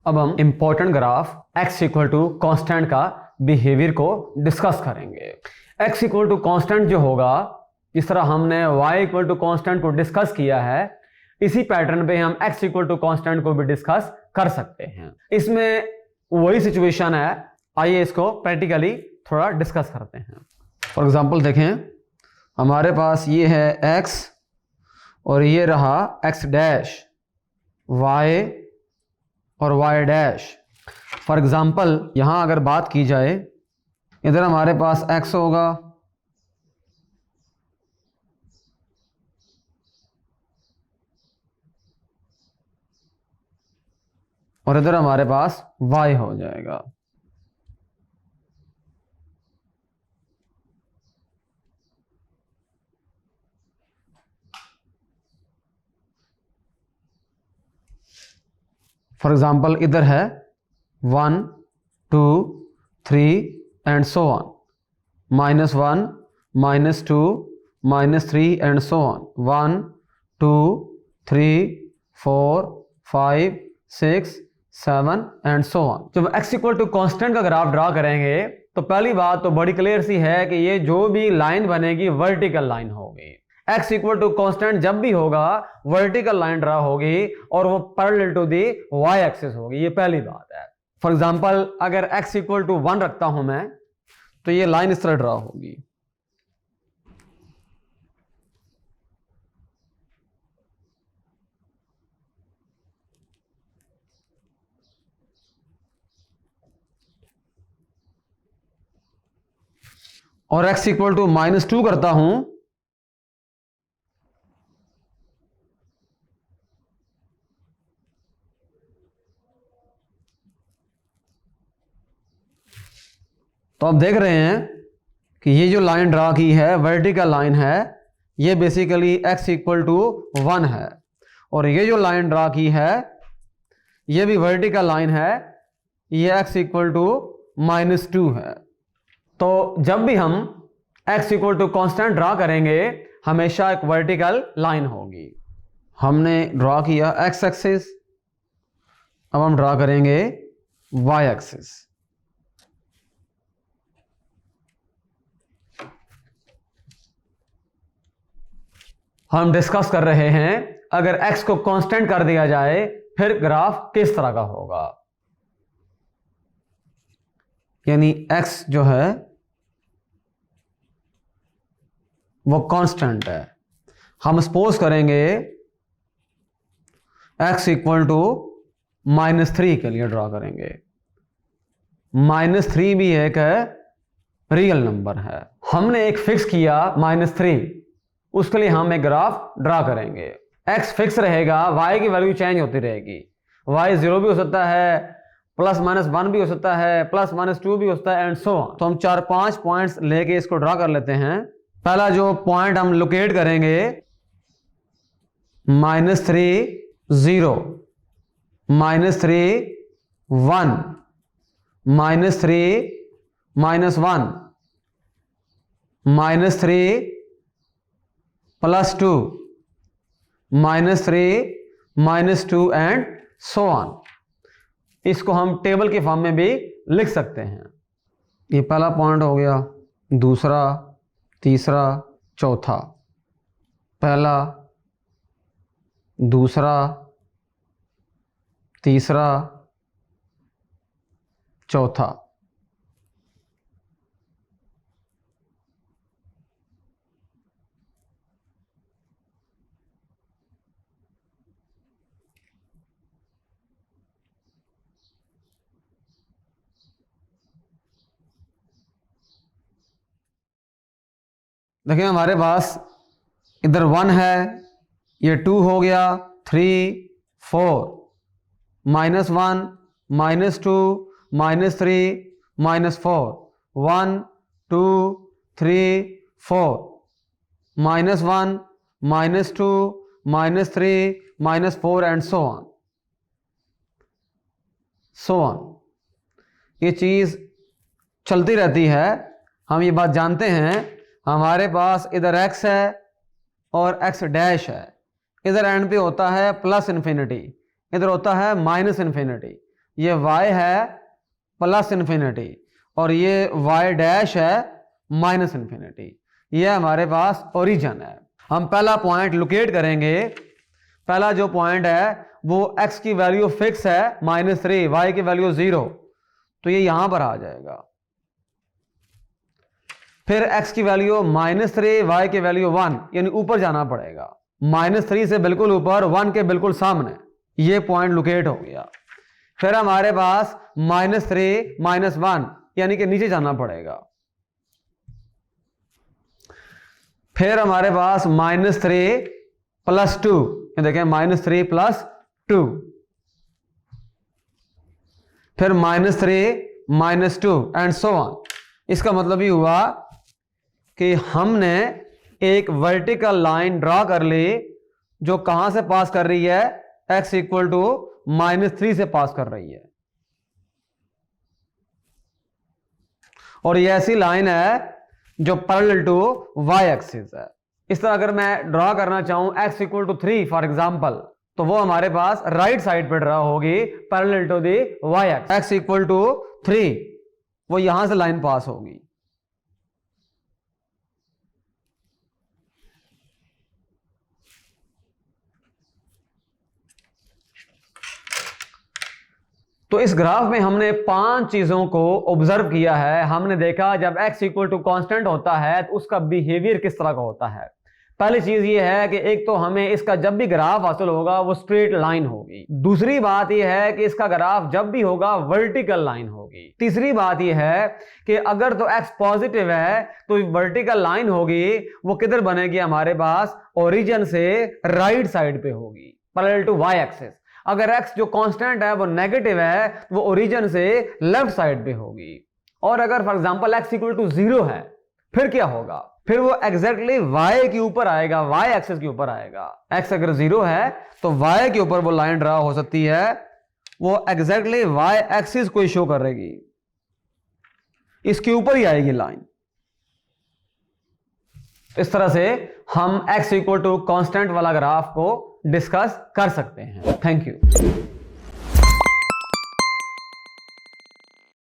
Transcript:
अब हम important graph x equal to constant का बिहेवियर को डिस्कस करेंगे। x इक्वल टू कॉन्स्टेंट जो होगा, जिस तरह हमने y इक्वल टू कॉन्स्टेंट को डिस्कस किया है, इसी पैटर्न पे हम x इक्वल टू कॉन्स्टेंट को भी डिस्कस कर सकते हैं। इसमें वही सिचुएशन है, आइए इसको प्रैक्टिकली थोड़ा डिस्कस करते हैं। फॉर एग्जांपल देखें, हमारे पास ये है x और ये रहा x डैश, y और y डैश। फॉर एग्जांपल यहाँ अगर बात की जाए, इधर हमारे पास x होगा और इधर हमारे पास y हो जाएगा। फॉर एग्जाम्पल इधर है 1 2 3 and so on, -1 -2 -3 and so on, 1 2 3 4 5 6 7 and so on. जब x इक्वल टू कॉन्स्टेंट का ग्राफ ड्रा करेंगे तो पहली बात तो बड़ी क्लियर सी है कि ये जो भी लाइन बनेगी वर्टिकल लाइन होगी। x इक्वल टू कॉन्स्टेंट जब भी होगा वर्टिकल लाइन ड्रा होगी और वो parallel to the y axis होगी, ये पहली बात है। फॉर एग्जांपल अगर x इक्वल टू 1 रखता हूं मैं, तो ये लाइन इस तरह ड्रा होगी। और x इक्वल टू -2 करता हूं तो आप देख रहे हैं कि ये जो लाइन ड्रा की है वर्टिकल लाइन है, ये बेसिकली x इक्वल टू 1 है, और ये जो लाइन ड्रा की है ये भी वर्टिकल लाइन है, ये x इक्वल टू -2 है। तो जब भी हम x equal to constant draw करेंगे हमेशा एक वर्टिकल लाइन होगी। हमने ड्रा किया x एक्सिस, अब हम ड्रा करेंगे y एक्सिस। हम डिस्कस कर रहे हैं अगर x को कांस्टेंट कर दिया जाए फिर ग्राफ किस तरह का होगा, यानी x जो है वो कांस्टेंट है। हम सपोज करेंगे x इक्वल टू -3 के लिए ड्रा करेंगे। -3 भी एक रियल नंबर है, हमने एक फिक्स किया -3, उसके लिए हम एक ग्राफ ड्रा करेंगे। x फिक्स रहेगा, y की वैल्यू चेंज होती रहेगी, y 0 भी हो सकता है, +-1 भी हो सकता है, +-2 भी हो सकता है एंड सो ऑन। तो हम 4-5 पॉइंट्स लेके इसको ड्रा कर लेते हैं। पहला जो पॉइंट हम लोकेट करेंगे -3 0, -3 1, -3 -1, -3 +2, -3 -2 एंड सो ऑन। इसको हम टेबल के फॉर्म में भी लिख सकते हैं। ये पहला पॉइंट हो गया, दूसरा, तीसरा, चौथा। पहला, दूसरा, तीसरा, चौथा। देखिए हमारे पास इधर 1 है, ये 2 हो गया, 3 4, -1 -2 -3 -4, 1 2 3 4, -1 -2 -3 -4 एंड सो ऑन। ये चीज़ चलती रहती है। हम ये बात जानते हैं, हमारे पास इधर x है और x डैश है, इधर एंड पे होता है +∞, इधर होता है -∞। ये y है प्लस इन्फिनिटी और ये y डैश है माइनस इन्फिनिटी। ये हमारे पास ओरिजिन है। हम पहला पॉइंट लोकेट करेंगे। पहला जो पॉइंट है वो x की वैल्यू फिक्स है -3, y की वैल्यू 0, तो ये यहां पर आ जाएगा। फिर x की वैल्यू -3, y की वैल्यू 1, यानी ऊपर जाना पड़ेगा। -3 से बिल्कुल ऊपर, 1 के बिल्कुल सामने, ये पॉइंट लोकेट हो गया। फिर हमारे पास -3 -1, यानी कि नीचे जाना पड़ेगा। फिर हमारे पास -3 + 2, ये देखें -3 + 2, फिर -3 -2 एंड सो ऑन। इसका मतलब ये हुआ कि हमने एक वर्टिकल लाइन ड्रॉ कर ली जो कहां से पास कर रही है, x = -3 से पास कर रही है। और ये ऐसी लाइन है जो पैरेलल टू y एक्सिस है। इस तरह अगर मैं ड्रॉ करना चाहूं x = 3 फॉर एग्जांपल, तो वो हमारे पास राइट साइड पे ड्रॉ होगी parallel to the y axis. x = 3, वो यहां से लाइन पास होगी। तो इस ग्राफ में हमने 5 चीजों को ऑब्जर्व किया है। हमने देखा जब x = कांस्टेंट होता है तो उसका बिहेवियर किस तरह का होता है। पहली चीज ये है कि एक तो हमें इसका जब भी ग्राफ हासिल होगा वो स्ट्रेट लाइन होगी। दूसरी बात यह है कि इसका ग्राफ जब भी होगा वर्टिकल लाइन होगी। तीसरी बात यह है कि अगर तो x पॉजिटिव है तो वर्टिकल लाइन होगी, वो किधर बनेगी, हमारे पास ओरिजिन से राइट साइड पे होगी, पैरेलल टू y एक्सिस। अगर x जो कांस्टेंट है वो नेगेटिव है, वो ओरिजिन से लेफ्ट साइड पे होगी। और अगर फॉर एग्जांपल x = 0 है, फिर क्या होगा, फिर वो एग्जैक्टली y के ऊपर आएगा, y एक्सिस के ऊपर आएगा। x अगर 0 है तो y के ऊपर वो लाइन ड्रा हो सकती है, वो एग्जैक्टली y एक्सिस को शो करेगी, इसके ऊपर ही आएगी लाइन। इस तरह से हम x = कांस्टेंट वाला ग्राफ को डिस्कस कर सकते हैं। Thank you.